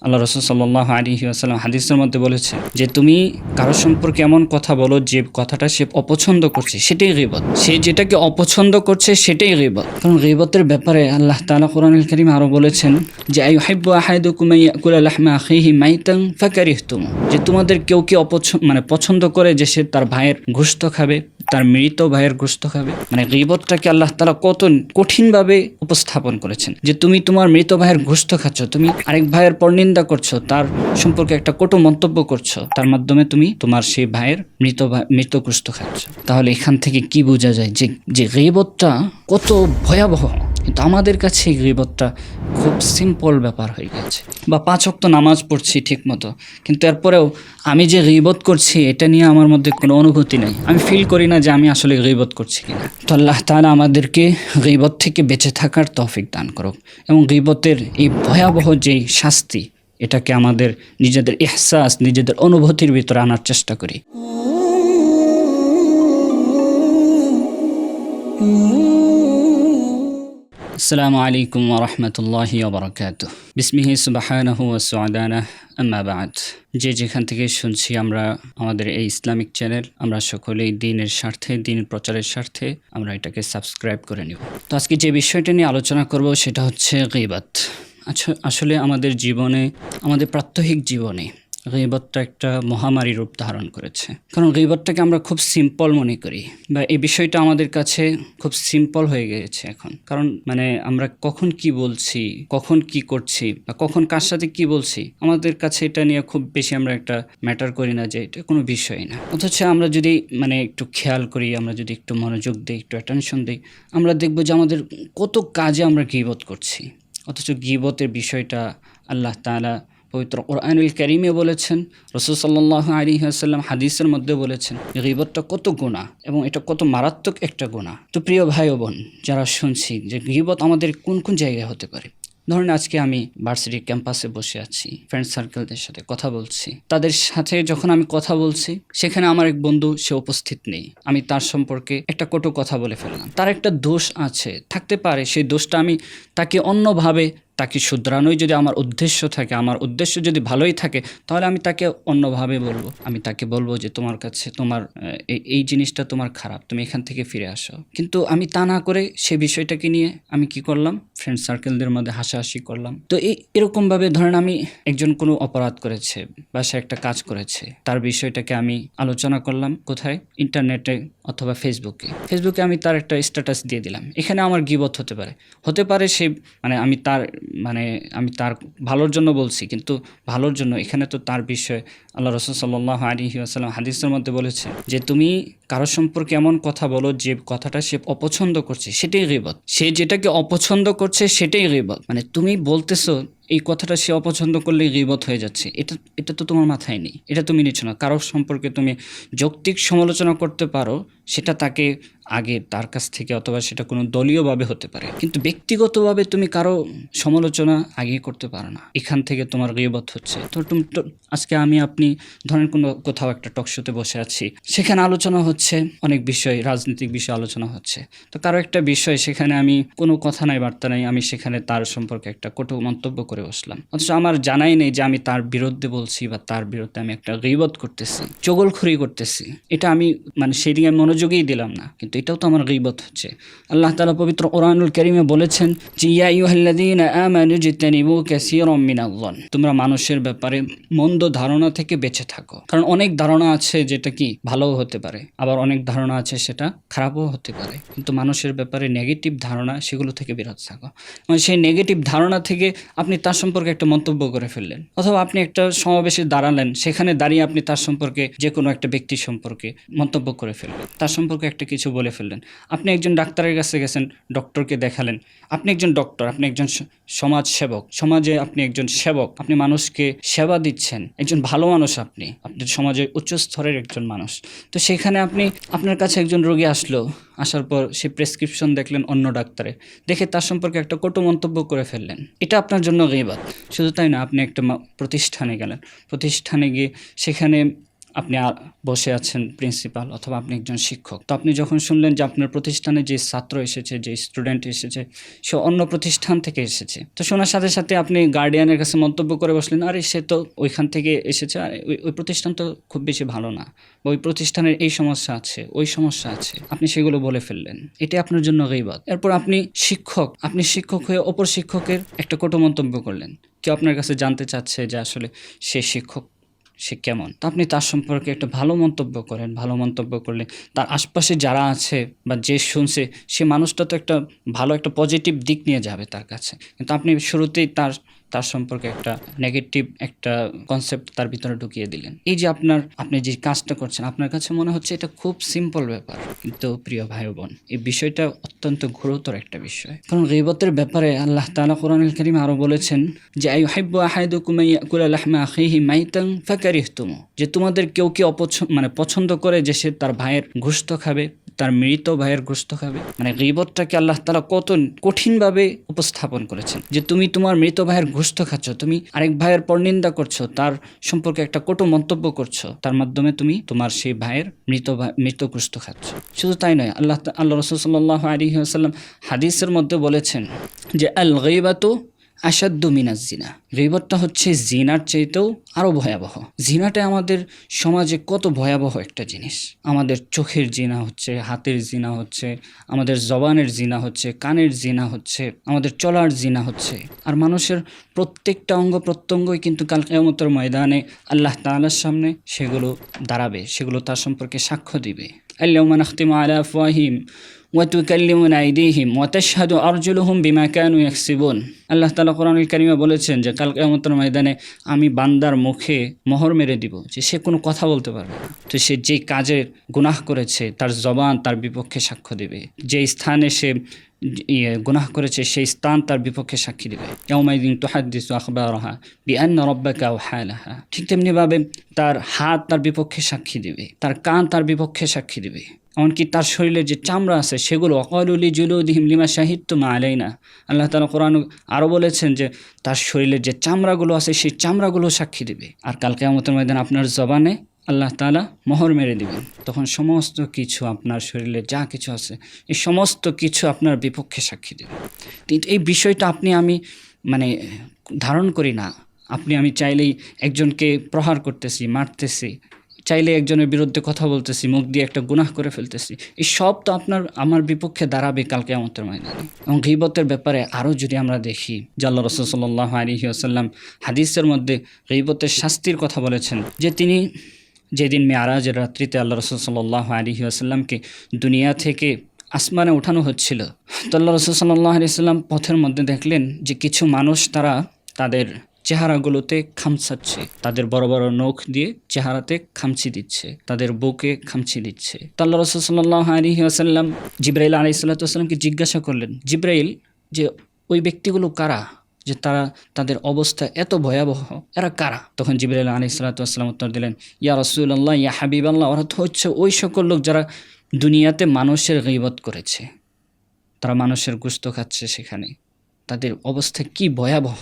আল্লাহ রাসূল সাল্লাল্লাহু আলাইহি ওয়াসাল্লাম হাদিসের মধ্যে বলেছে যে তুমি কারো সম্পর্কে এমন কথা বলো যে কথাটা সে অপছন্দ করছে, সেটাই গীবত। সে যেটাকে অপছন্দ করছে সেটাই গীবত। কারণ গীবতের ব্যাপারে আল্লাহ তাআলা কোরআনুল কারীমে আরো বলেছেন যে আইয়ুহিব্বু আহাদুকুম ইয়াকুলা লাহমা আখিহি মাইতান ফাকারিহতুম, যে তোমাদের কেউ কি পছন্দ করে যে সে তার ভাইয়ের গোশত খাবে, তার মৃত ভাইয়ের গোশত খাবে। মানে গীবতটাকে আল্লাহ তাআলা কত কঠিনভাবে উপস্থাপন করেছেন যে তুমি তোমার মৃত ভাইয়ের গোশত খাচ্ছ, তুমি আরেক ভাইয়ের পরনিন্দা করছো, তার সম্পর্কে একটা কটু মন্তব্য করছো, তার মাধ্যমে তুমি তোমার সেই ভাইয়ের মৃত গোশত খাচ্ছ। তাহলে এখান থেকে কি বোঝা যায় যে গীবতটা কত ভয়াবহ। কিন্তু আমাদের কাছে এই গীবতটা খুব সিম্পল ব্যাপার হয়ে গেছে। বা 5 ওয়াক্ত নামাজ পড়ছি ঠিক মতো, কিন্তু এরপরেও আমি যে গীবত করছি এটা নিয়ে আমার মধ্যে কোনো অনুভূতি নেই, আমি ফিল করি না যে আমি আসলে গীবত করছি কিনা। তো আল্লাহ তাআলা আমাদেরকে গীবত থেকে বেঁচে থাকার তৌফিক দান করুক এবং গীবতের এই ভয়াবহ যেই শাস্তি এটাকে আমাদের নিজেদের ইহসাস, নিজেদের অনুভূতির ভিতরে আনার চেষ্টা করি। আসসালামু আলাইকুম ওয়া রাহমাতুল্লাহি ওয়া বারাকাতুহু। বিসমিহি সুবহানাহু ওয়া সুআদানাহ, আম্মা বা'দ। যে যেখান থেকে শুনছি আমরা আমাদের এই ইসলামিক চ্যানেল, আমরা সকলেই দ্বীনের স্বার্থে, দ্বীন প্রচারের স্বার্থে আমরা এটাকে সাবস্ক্রাইব করে নিব। তো আজকে যে বিষয়টা নিয়ে আলোচনা করব সেটা হচ্ছে গীবত। আসলে আমাদের জীবনে, আমাদের প্রাত্যহিক জীবনে গীবতটা একটা মহামারী রূপ ধারণ করেছে। কারণ গীবতটাকে আমরা খুব সিম্পল মনে করি, বা এই বিষয়টা আমাদের কাছে খুব সিম্পল হয়ে গেছে এখন। কারণ আমরা কখন কি বলছি, কখন কি করছি, বা কখন কার সাথে কি বলছি, আমাদের কাছে এটা নিয়ে খুব বেশি আমরা একটা ম্যাটার করি না, যে এটা কোনো বিষয় না। অথচ আমরা যদি একটু খেয়াল করি, আমরা যদি একটু মনোযোগ দিই, একটু অ্যাটেনশন দিই, আমরা দেখবো যে আমাদের কত কাজে আমরা গীবত করছি। অথচ গীবতের বিষয়টা আল্লাহ তাআলা পবিত্র কোরআনুল কারীমে বলেছেন, রাসূল সাল্লাল্লাহু আলাইহি ওয়াসাল্লাম হাদিসের মধ্যে বলেছেন গীবতটা কত গুনাহ এবং এটা কত মারাত্মক একটা গুনাহ। তো প্রিয় ভাই ও বোন যারা শুনছি, যে গীবত আমাদের কোন কোন জায়গায় হতে পারে। ধরেন আজকে আমি ভার্সিটির ক্যাম্পাসে বসে আছি, ফ্রেন্ড সার্কেলদের সাথে কথা বলছি। তাদের সাথে যখন আমি কথা বলছি, সেখানে আমার এক বন্ধু সে উপস্থিত নেই। আমি তার সম্পর্কে একটা কটু কথা বলে ফেললাম। তার একটা দোষ আছে, থাকতে পারে সেই দোষটা আমি তাকে অন্যভাবে তাকে শুধরানোই যদি আমার উদ্দেশ্য থাকে, আমার উদ্দেশ্য যদি ভালোই থাকে, তাহলে আমি তাকে অন্যভাবে বলবো। আমি তাকে বলবো যে তোমার কাছে তোমার এই জিনিসটা তোমার খারাপ, তুমি এখান থেকে ফিরে আসো। কিন্তু আমি তা না করে সে বিষয়টাকে নিয়ে আমি কি করলাম, ফ্রেন্ড সার্কেলদের মধ্যে হাসাহাসি করলাম। তো এরকমভাবে ধরেন আমি একজন কোনো অপরাধ করেছে বা সে একটা কাজ করেছে, তার বিষয়টাকে আমি আলোচনা করলাম কোথায়, ইন্টারনেটে অথবা ফেসবুকে আমি তার একটা স্ট্যাটাস দিয়ে দিলাম। এখানে আমার গীবত হতে পারে সে আমি তার ভালোর জন্য বলছি, কিন্তু ভালোর জন্য এখানে তো তার বিষয় আল্লাহ রাসূল সাল্লাল্লাহু আলাইহি ওয়াসাল্লাম হাদিসের মধ্যে বলেছে যে তুমি কারো সম্পর্কে এমন কথা বলো যে কথাটা সে অপছন্দ করছে, সেটাই গীবত। সে যেটাকে অপছন্দ করছে সেটাই গীবত। তুমি বলতেছো এই কথাটা সে অপছন্দ করলে গীবত হয়ে যাচ্ছে, এটা তো তোমার মাথায় নেই, এটা তুমি নিচ্ছ না। কারোর সম্পর্কে তুমি যৌক্তিক সমালোচনা করতে পারো, সেটা তাকে আগে তার কাছ থেকে, অথবা সেটা কোনো দলীয়ভাবে হতে পারে, কিন্তু ব্যক্তিগতভাবে তুমি কারো সমালোচনা আগে করতে পারো না। এখান থেকে তোমার গীবত হচ্ছে। তো আজকে আপনি ধরেন কোথাও একটা টকশোতে বসে আছি, সেখানে আলোচনা হচ্ছে অনেক বিষয়, রাজনৈতিক বিষয় আলোচনা হচ্ছে। তো কারো একটা বিষয়, সেখানে আমি কোনো কথা নাই, বার্তা নাই, আমি সেখানে তার সম্পর্কে একটা কটু মন্তব্য করে বসলাম। অথচ আমার জানাই নেই যে আমি তার বিরুদ্ধে বলছি, বা তার বিরুদ্ধে আমি একটা গীবত করতেছি, চগলখড়ি করতেছি। এটা আমি সেই দিকে মনোযোগই দিলাম না, কিন্তু এটাও তো আমার গীবত হচ্ছে। আল্লাহ তাআলা পবিত্র কোরআনুল কারীমে বলেছেন যে ইয়া আইয়ুহাল্লাযীনা আমানু ইজতানিবু কাসীরাম মিনায-যন, তোমরা মানুষের ব্যাপারে মন্দ ধারণা থেকে বেঁচে থাকো। কারণ অনেক ধারণা আছে যেটা কি ভালোও হতে পারে, আবার অনেক ধারণা আছে সেটা খারাপও হতে পারে, কিন্তু মানুষের ব্যাপারে নেগেটিভ ধারণা, সেগুলো থেকে বিরত থাকো। সেই নেগেটিভ ধারণা থেকে আপনি তার সম্পর্কে একটা মন্তব্য করে ফেললেন, অথবা আপনি একটা সমাবেশে দাঁড়ালেন, সেখানে দাঁড়িয়ে আপনি তার সম্পর্কে, যে কোনো একটা ব্যক্তির সম্পর্কে মন্তব্য করে ফেললেন, তার সম্পর্কে একটা কিছু বলে ফেললেন। আপনি একজন ডাক্তারের কাছে গেছেন, ডক্টরকে দেখালেন, আপনি একজন ডক্টর, আপনি একজন সমাজ সেবক, সমাজে আপনি একজন সেবক, আপনি মানুষকে সেবা দিচ্ছেন, একজন ভালো মানুষ, আপনি সমাজের উচ্চ স্তরের একজন মানুষ। তো সেখানে আপনার কাছে একজন রোগী আসার পর সে প্রেসক্রিপশন দেখলেন অন্য ডাক্তারে, দেখে তার সম্পর্কে একটা কটু মন্তব্য করে ফেললেন। এটা আপনার জন্য গীবত। শুধু তাই না, আপনি একটা প্রতিষ্ঠানে গেলেন, প্রতিষ্ঠানে গিয়ে সেখানে আপনি বসে আছেন প্রিন্সিপাল অথবা আপনি একজন শিক্ষক, তো আপনি যখন শুনলেন যে আপনার প্রতিষ্ঠানে যে ছাত্র এসেছে, যে স্টুডেন্ট এসেছে, সে অন্য প্রতিষ্ঠান থেকে এসেছে, তো শোনার সাথে সাথে আপনি গার্ডিয়ানের কাছে মন্তব্য করে বসলেন, আরে সে তো ওইখান থেকে এসেছে, আর ওই প্রতিষ্ঠান তো খুব বেশি ভালো না, ওই প্রতিষ্ঠানের এই সমস্যা আছে, ওই সমস্যা আছে, আপনি সেগুলো বলে ফেললেন। এটা আপনার জন্য গীবত। এরপর আপনি শিক্ষক হয়ে অপর শিক্ষকের একটা কটু মন্তব্য করলেন। কেউ আপনার কাছে জানতে চাচ্ছে যে আসলে সে শিক্ষক, সে কেমন, তো আপনি তার সম্পর্কে একটা ভালো মন্তব্য করেন। ভালো মন্তব্য করলে তার আশপাশে যারা আছে বা যে শুনছে, সে মানুষটা তো একটা ভালো একটা পজিটিভ দিক নিয়ে যাবে তার কাছে, কিন্তু আপনি শুরুতেই তার সম্পর্কে একটা নেগেটিভ একটা কনসেপ্ট তার ভিতরে ঢুকিয়ে দিলেন। এই যে আপনি যে কাজটা করছেন, আপনার কাছে মনে হচ্ছে এটা খুব সিম্পল ব্যাপার, কিন্তু প্রিয় ভাই বোন, এই বিষয়টা অত্যন্ত গুরুতর একটা বিষয়। কারণ গীবতের ব্যাপারে আল্লাহ তাআলা কোরআনুল কারীমে আরো বলেছেন যে আইয়ুহিব্বু আহাদুকুম ইয়াকুলা লাহমা আখিহি মাইতান ফাকারিহতুমু, যে তোমাদের কেউ কি পছন্দ করে যে সে তার ভাইয়ের গোশত খাবে, তার মৃত ভাইয়ের গোশত খাবে। মানে গীবতটাকে আল্লাহ তাআলা কত কঠিনভাবে উপস্থাপন করেছেন, যে তুমি তোমার মৃত ভাইয়ের গোশত খাচ্ছ, তুমি আরেক ভাইয়ের পরনিন্দা করছো, তার সম্পর্কে একটা কটু মন্তব্য করছো, তার মাধ্যমে তুমি তোমার সেই ভাইয়ের মৃত গোশত খাচ্ছ। শুধু তাই নয়, আল্লাহ রাসূল সাল্লাল্লাহু আলাইহি ওয়াসাল্লাম হাদিসের মধ্যে বলেছেন যে আল গীবাতু আসাদ্দু মিনাজ জিনা, গীবতটা হচ্ছে জিনার চাইতেও আরো ভয়াবহ। জিনাটা আমাদের সমাজে কত ভয়াবহ একটা জিনিস। আমাদের চোখের জিনা হচ্ছে, হাতের জিনা হচ্ছে, আমাদের জবানের জিনা হচ্ছে, কানের জিনা হচ্ছে, আমাদের চলার জিনা হচ্ছে। আর মানুষের প্রত্যেকটা অঙ্গ প্রত্যঙ্গই কিন্তু কাল কিয়ামতের ময়দানে আল্লাহ তাআলার সামনে সেগুলো দাঁড়াবে, সেগুলো তার সম্পর্কে সাক্ষ্য দিবে। আল-ইয়াওমা নাখতিমু আলা আফওয়াহিহিম ওয়াতুকাল্লিমুনা আইদিহিম ওয়াতাশহাদু আরজুলুহুম বিমা কানু ইয়াকসিবুন। আল্লাহ তাআলা কোরআনুল কারীমে বলেছেন যে কাল কিয়ামতের ময়দানে আমি বান্দার মুখে মোহর মেরে দিব, যে সে কোনো কথা বলতে পারবে না। তো সে যে কাজের গুনাহ করেছে তার জবান তার বিপক্ষে সাক্ষ্য দেবে, যে স্থানে সে গুনাহ করেছে সেই স্থান তার বিপক্ষে সাক্ষী দেবে। ইয়াউমাইযিন তুহাদ্দিসু আখবারাহা বিআন্না রাব্বাকা আওহা লাহা। ঠিক তেমনিভাবে তার হাত তার বিপক্ষে সাক্ষী দেবে, তার কান তার বিপক্ষে সাক্ষী দেবে, এমনকি তার শরীরে যে চামড়া আছে সেগুলো ওয়াকালু লিজুলুদিহিম লিমা শাহিদতুম আলাইনা। আল্লাহ তাআলা কোরআন আরও বলেছেন যে তার শরীরের যে চামড়াগুলো আছে সেই চামড়াগুলো সাক্ষী দেবে। আর কাল কিয়ামতের ময়দানে আপনার জবানে আল্লাহ তাআলা মোহর মেরে দিবেন, তখন সমস্ত কিছু আপনার শরীরে যা কিছু আছে এই সমস্ত কিছু আপনার বিপক্ষে সাক্ষী দেবে। কিন্তু এই বিষয়টা আমি ধারণ করি না। আমি চাইলেই একজনকে প্রহার করতেছি, মারতেছি, চাইলে একজনের বিরুদ্ধে কথা বলতেছি, মুখ দিয়ে একটা গুনাহ করে ফেলতেছি, এই সব তো আমার বিপক্ষে দাঁড়াবে কাল কিয়ামতের ময়দানে। এবং গীবতের ব্যাপারে আরও যদি আমরা দেখি যে আল্লাহ রাসূল সাল্লাল্লাহু আলাইহি ওয়াসাল্লাম হাদিসের মধ্যে গীবতের শাস্তির কথা বলেছেন, যে তিনি যেদিন মেরাজের রাত্রিতে আল্লাহ রাসূল সাল্লাল্লাহু আলাইহি ওয়াসাল্লামকে দুনিয়া থেকে আসমানে ওঠানো হচ্ছিল, তো আল্লাহ রাসূল সাল্লাল্লাহু আলাইহি ওয়াসাল্লাম পথের মধ্যে দেখলেন যে কিছু মানুষ তারা তাদের চেহারাগুলোতে খামচাচ্ছে, তাদের বড় বড় নখ দিয়ে চেহারাতে খামচি দিচ্ছে, তাদের বুকে খামচি দিচ্ছে। তো আল্লাহ রাসূল সাল্লাল্লাহু আলাইহি ওয়াসাল্লাম জিবরাইল আলাইহিস সালাতু ওয়াসসালামকে জিজ্ঞাসা করলেন, জিবরাইল, যে ওই ব্যক্তিগুলো কারা, যে তাদের অবস্থা এত ভয়াবহ, এরা কারা? তখন জিবরাইল আলাইহিস সালাতু ওয়াসসালাম উত্তর দিলেন, ইয়া রাসূলুল্লাহ, ইয়া হাবিবাল্লাহ, ওরা তো হচ্ছে ওই সকল লোক যারা দুনিয়াতে মানুষের গীবত করেছে, তারা মানুষের গোশত খাচ্ছে, সেখানে তাদের অবস্থা কি ভয়াবহ।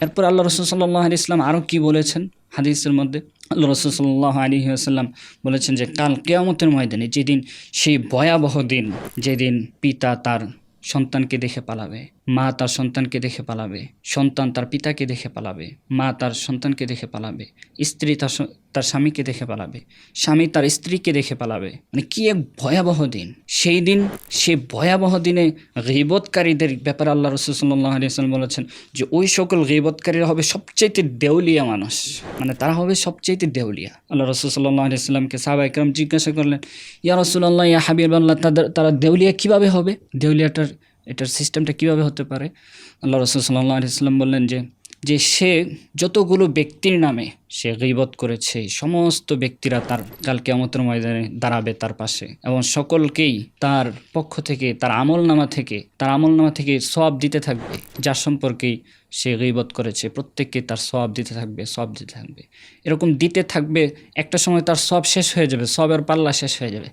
এরপর আল্লাহ রাসূল সাল্লাল্লাহু আলাইহি ওয়াসাল্লাম আরও কি বলেছেন হাদিসের মধ্যে? আল্লাহ রাসূল সাল্লাল্লাহু আলাইহি ওয়াসাল্লাম বলেছেন যে কাল কিয়ামতের ময়দানে যেদিন, সেই ভয়াবহ দিন, যেদিন পিতা তার সন্তানকে দেখে পালাবে, মা তার সন্তানকে দেখে পালাবে, সন্তান তার পিতাকে দেখে পালাবে, মা তার সন্তানকে দেখে পালাবে, স্ত্রী তার স্বামীকে দেখে পালাবে, স্বামী তার স্ত্রীকে দেখে পালাবে। মানে কি এক ভয়াবহ দিন। সেই ভয়াবহ দিনে গীবতকারীদের ব্যাপারে আল্লাহ রাসূল সাল্লাল্লাহু আলাইহি ওয়াসাল্লাম বলেছেন যে ওই সকল গীবতকারীরা হবে সবচাইতে দেউলিয়া মানুষ, মানে তারা হবে সবচাইতে দেউলিয়া। আল্লাহ রাসূল সাল্লাল্লাহু আলাইহি ওয়াসাল্লামকে সাহাবায়ে কেরাম জিজ্ঞাসা করলেন, ইয়া রাসূলুল্লাহ, ইয়া হাবিবাল্লাহ, তারা দেউলিয়া কিভাবে হবে? এটার সিস্টেমটা কিভাবে হতে পারে? আল্লাহ রাসূল সাল্লাল্লাহু আলাইহি ওয়াসাল্লাম বললেন যে সে যতগুলো ব্যক্তির নামে সে গীবত করেছে, সমস্ত ব্যক্তিরা তার কাল কিয়ামতের ময়দানে দাঁড়াবে তার পাশে, এবং সকলকেই তার পক্ষ থেকে তার আমলনামা থেকে সওয়াব দিতে থাকবে, যার সম্পর্কেই সে গীবত করেছে প্রত্যেককে তার সওয়াব দিতে থাকবে। এরকম দিতে থাকবে, একটা সময় তার সওয়াব শেষ হয়ে যাবে, সওয়াবের পাল্লা শেষ হয়ে যাবে।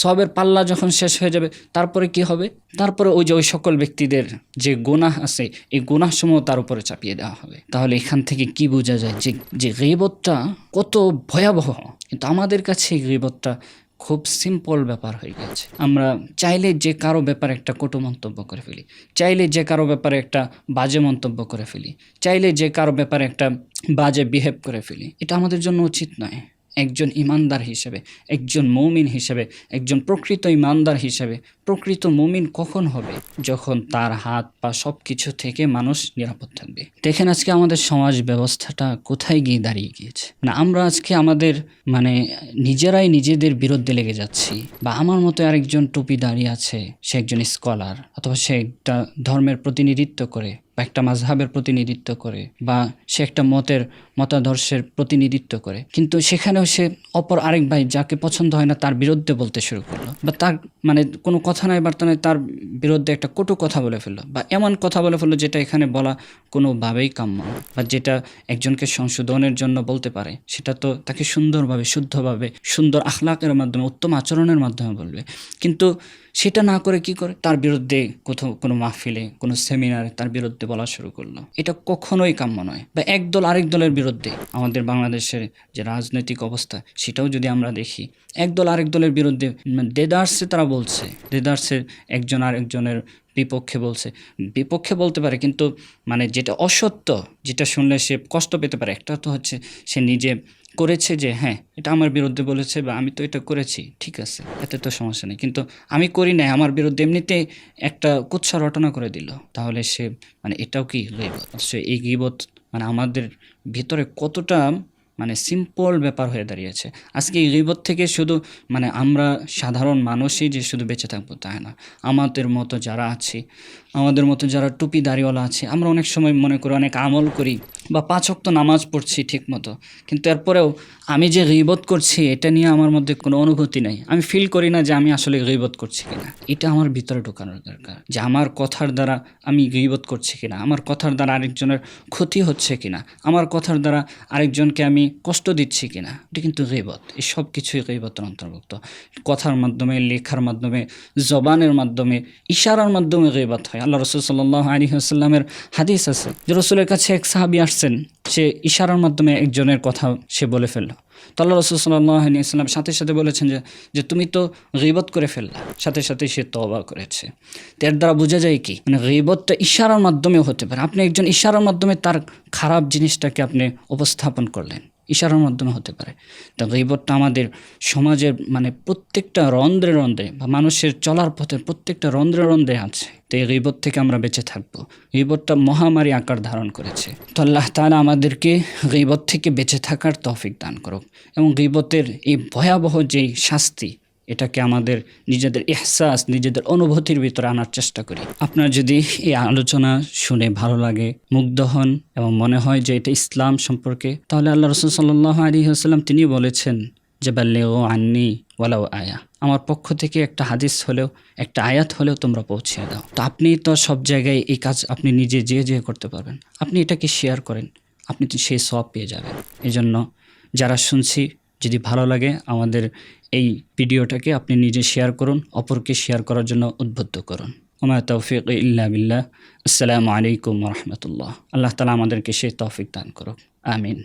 সওয়াবের পাল্লা যখন শেষ হয়ে যাবে, তারপরে কি হবে? তারপরে ওই সকল ব্যক্তিদের যে গুনাহ আছে, এই গুনাহসমূহ তার উপরে চাপিয়ে দেওয়া হবে। তাহলে এখান থেকে কি বোঝা যায় যে গীবতটা কত ভয়াবহ। কিন্তু আমাদের কাছে এই গীবতটা খুব সিম্পল ব্যাপার হয়ে গেছে। আমরা চাইলে যে কারো ব্যাপারে একটা কটু মন্তব্য করে ফেলি, চাইলে যে কারো ব্যাপারে একটা বাজে মন্তব্য করে ফেলি, চাইলে যে কারো ব্যাপারে একটা বাজে বিহেভ করে ফেলি। এটা আমাদের জন্য উচিত নয়। একজন ইমানদার হিসেবে, একজন মুমিন হিসেবে, একজন প্রকৃত ইমানদার হিসেবে, প্রকৃত মুমিন কখন হবে? যখন তার হাত পা সব কিছু থেকে মানুষ নিরাপদ থাকবে। দেখেন আজকে আমাদের সমাজ ব্যবস্থাটা কোথায় গিয়ে দাঁড়িয়ে গিয়েছে। আমরা আজকে আমাদের নিজেরাই নিজেদের বিরুদ্ধে লেগে যাচ্ছি। বা আমার মতো আরেকজন টুপি দাঁড়িয়ে আছে, সে একজন স্কলার, অথবা সে একটা ধর্মের প্রতিনিধিত্ব করে, বা একটা মাযহাবের প্রতিনিধিত্ব করে, বা সে একটা মতাদর্শের প্রতিনিধিত্ব করে, কিন্তু সেখানেও সে অপর আরেক ভাই যাকে পছন্দ হয় না তার বিরুদ্ধে বলতে শুরু করলো, বা তার কোনো কথা নাই বার্তা নাই, তার বিরুদ্ধে একটা কটু কথা বলে ফেললো, বা এমন কথা বলে ফেললো যেটা এখানে বলা কোনোভাবেই কাম্য না। বা যেটা একজনকে সংশোধনের জন্য বলতে পারে, সেটা তো তাকে সুন্দরভাবে, শুদ্ধভাবে, সুন্দর আখলাকের মাধ্যমে, উত্তম আচরণের মাধ্যমে বলবে। কিন্তু সেটা না করে কি করে তার বিরুদ্ধে কোথাও কোনো মাহফিলে, কোনো সেমিনারে তার বিরুদ্ধে বলা শুরু করলো। এটা কখনোই কাম্য নয়। বা এক দল আরেক দলের বিরুদ্ধে, আমাদের বাংলাদেশের যে রাজনৈতিক অবস্থা সেটাও যদি আমরা দেখি, এক দল আরেক দলের বিরুদ্ধে দেদারসে তারা বলছে, দেদারসে একজন আরেকজনের বিপক্ষে বলতে পারে, কিন্তু যেটা অসত্য, যেটা শুনলে সে কষ্ট পেতে পারে, একটা তো হচ্ছে সে নিজে করেছে যে হ্যাঁ এটা আমার বিরুদ্ধে বলেছে, বা আমি তো এটা করেছি, ঠিক আছে, এতে তো সমস্যা নেই, কিন্তু আমি করি নাই, আমার বিরুদ্ধে এমনিতে একটা কুৎসা রটনা করে দিল, তাহলে সে এটাও কি গীবত? এই গীবত আমাদের ভিতরে কতটা সিম্পল ব্যাপার হয়ে দাঁড়িয়েছে। আজকে এই গীবত থেকে শুধু আমরা সাধারণ মানুষই যে শুধু বেঁচে থাকবো তা না, আমাদের মতো যারা আছি, আমাদের মতো যারা টুপি দাড়িওয়ালা আছে, আমরা অনেক সময় মনে করি অনেক আমল করি, বা 5 ওয়াক্ত নামাজ পড়ছি ঠিক মতো, কিন্তু এরপরেও আমি যে গীবত করছি এটা নিয়ে আমার মধ্যে কোনো অনুভূতি নেই। আমি ফিল করি না যে আমি আসলে গীবত করছি কিনা। এটা আমার ভিতরে ঢোকানোর দরকার, যে আমার কথার দ্বারা আমি গীবত করছি কিনা, আমার কথার দ্বারা আরেকজনের ক্ষতি হচ্ছে কিনা, আমার কথার দ্বারা আরেকজনকে আমি কষ্ট দিচ্ছি কিনা। এটা কিন্তু গীবত। এই সব কিছুই গীবতের অন্তর্ভুক্ত। কথার মাধ্যমে, লেখার মাধ্যমে, জবানের মাধ্যমে, ইশারার মাধ্যমে গীবত হয়। আল্লাহ রাসূল সাল্লাল্লাহু আলাইহি ওয়াসাল্লামের হাদিস আছে যে রাসূলের কাছে এক সাহাবী আসছেন, সে ইশারার মাধ্যমে একজনের কথা সে বলে ফেলল। তো আল্লাহ রাসূল সাল্লাল্লাহু আলাইহি ওয়াসাল্লাম সাথে সাথে বলেছেন যে তুমি তো গীবত করে ফেললা। সাথে সাথে সে তওবা করেছে। এর দ্বারা বোঝা যায় কি, গীবতটা ইশারার মাধ্যমেও হতে পারে। আপনি একজন ইশারার মাধ্যমে তার খারাপ জিনিসটাকে আপনি উপস্থাপন করলেন, ইশারার মাধ্যমে হতে পারে। তো গীবতটা আমাদের সমাজের প্রত্যেকটা রন্ধ্রে রন্ধ্রে, বা মানুষের চলার পথের প্রত্যেকটা রন্ধ্রে রন্ধ্রে আছে। তো এই গীবত থেকে আমরা বেঁচে থাকবো। গীবতটা মহামারী আকার ধারণ করেছে। তো আল্লাহ তাআলা আমাদেরকে গীবত থেকে বেঁচে থাকার তৌফিক দান করুক, এবং গীবতের এই ভয়াবহ যেই শাস্তি, এটাকে আমাদের নিজেদের ইহসাস, নিজেদের অনুভূতির ভিতরে আনার চেষ্টা করি। আপনার যদি এই আলোচনা শুনে ভালো লাগে, মুগ্ধ হন, এবং মনে হয় যে এটা ইসলাম সম্পর্কে, তাহলে আল্লাহ রাসূল সাল্লাল্লাহু আলাইহি ওয়াসাল্লাম তিনি বলেছেন যে বাল্লিগু আন্নি ওয়ালাউ আয়া, আমার পক্ষ থেকে একটা হাদিস হলেও, একটা আয়াত হলেও তোমরা পৌঁছে দাও। তো আপনি তো সব জায়গায় এই কাজ আপনি নিজে যে করতে পারবেন। আপনি এটাকে শেয়ার করেন, আপনি তো সেই সওয়াব পেয়ে যাবেন। এজন্য যারা শুনছি, যদি ভালো লাগে আমাদের এই ভিডিওটাকে আপনি নিজে শেয়ার করুন, অপরকে শেয়ার করার জন্য উদ্বুদ্ধ করুন। ওমা তৌফিক ইল্লা বিল্লাহ। আসসালামু আলাইকুম ওয়া রাহমাতুল্লাহ। আল্লাহ তাআলা আমাদেরকে সেই তৌফিক দান করুক। আমিন।